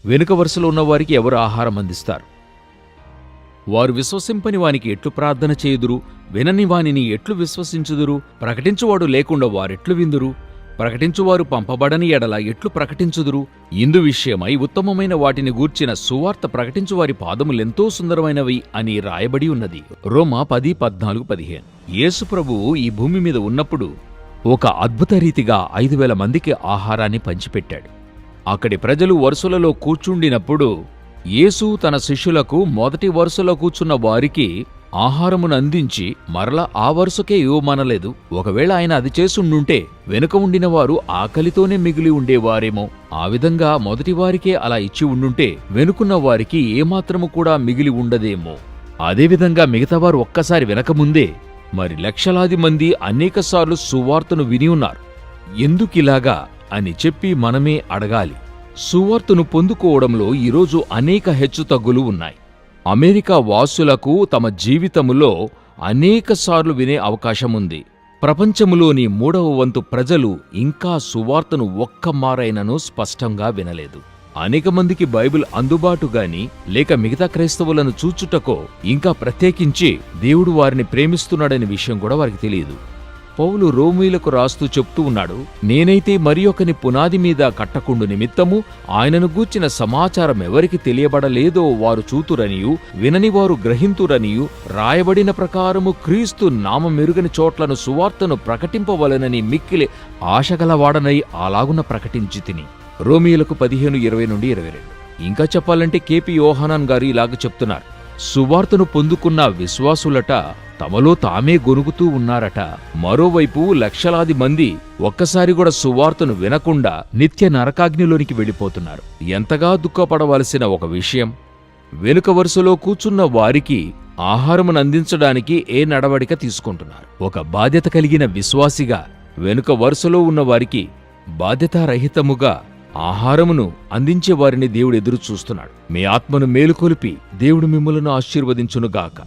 వెనుక వరుసలో ఉన్నవారికి ఎవరు ఆహారం అందిస్తారు? వారు విశ్వసింపని వానికి ఎట్లు ప్రార్థన చేయుదురు? వినని వానిని ఎట్లు విశ్వసించుదురు? ప్రకటించువాడు లేకుండా వారెట్లు విందురు? ప్రకటించువారు పంపబడని ఎడల ఎట్లు ప్రకటించుదురు? ఇందు విషయమై ఉత్తమమైన వాటిని గూర్చిన సువార్త ప్రకటించువారి పాదములెంతో సుందరమైనవి అని రాయబడి ఉన్నది. రోమా 10:14-15. యేసు ప్రభువు ఈ భూమి మీద ఉన్నప్పుడు ఒక అద్భుత రీతిగా 5,000 మందికి ఆహారాన్ని పంచిపెట్టాడు. అక్కడి ప్రజలు వరుసలలో కూర్చుండినప్పుడు యేసు తన శిష్యులకు మొదటి వరుసలో కూర్చున్న వారికి ఆహారమును అందించి మరలా ఆ వరుసకే ఇవ్వమనలేదు. ఒకవేళ ఆయన అది చేసుండుంటే వెనుక ఉండిన వారు ఆకలితోనే మిగిలి ఉండేవారేమో. ఆ విధంగా మొదటి వారికే అలా ఇచ్చి ఉండుంటే వెనుకున్న వారికి ఏమాత్రము కూడా మిగిలి ఉండదేమో. అదేవిధంగా మిగతావారు ఒక్కసారి వెనకముందే మరి లక్షలాది మంది అనేకసార్లు సువార్తను విని ఉన్నారు. ఎందుకిలాగా అని చెప్పి మనమే అడగాలి. సువార్తను పొందుకోవడంలో ఈరోజు అనేక హెచ్చుతగ్గులు ఉన్నాయి. అమెరికా వాసులకు తమ జీవితములో అనేకసార్లు వినే అవకాశముంది. ప్రపంచములోని 3వ వంతు ప్రజలు ఇంకా సువార్తను ఒక్కమారైనను స్పష్టంగా వినలేదు. అనేక మందికి బైబిల్ అందుబాటుగాని లేక మిగతా క్రైస్తవులను చూచుటకో ఇంకా ప్రత్యేకించి దేవుడు వారిని ప్రేమిస్తున్నాడనే విషయం కూడా వారికి తెలియదు. పౌలు రోమీయులకు రాస్తూ చెప్తూ ఉన్నాడు, నేనైతే మరి ఒకని పునాది మీద కట్టకుండు నిమిత్తము ఆయనను గూర్చిన సమాచారం ఎవరికి తెలియబడలేదో వారు చూతురనియు వినని వారు గ్రహింతురనియు రాయబడిన ప్రకారము క్రీస్తు నామమెరుగని చోట్లను సువార్తను ప్రకటింపవలెనని మిక్కిలి ఆశగలవాడనై అలాగున ప్రకటించి తిని. రోమీయులకు 15:20-22. ఇంకా చెప్పాలంటే కేపీ యోహానాన్ గారు ఇలాగ చెప్తున్నారు, సువార్తను పొందుకున్న విశ్వాసులట తమలో తామే గొనుగుతూ ఉన్నారట. మరోవైపు లక్షలాది మంది ఒక్కసారి కూడా సువార్తను వినకుండా నిత్య నరకాగ్నిలోనికి వెళ్ళిపోతున్నారు. ఎంతగా దుఃఖపడవలసిన ఒక విషయం. వెనుక వరుసలో కూర్చున్న వారికి ఆహారమును అందించడానికి ఏ నడవడిక తీసుకుంటున్నారు? ఒక బాధ్యత కలిగిన విశ్వాసిగా వెనుక వరుసలో ఉన్న వారికి బాధ్యతారహితముగా ఆహారమును అందించే వారిని దేవుడు ఎదురు చూస్తున్నాడు. మీ ఆత్మను మేలుకొలిపి దేవుడు మిమ్మలను ఆశీర్వదించునుగాక.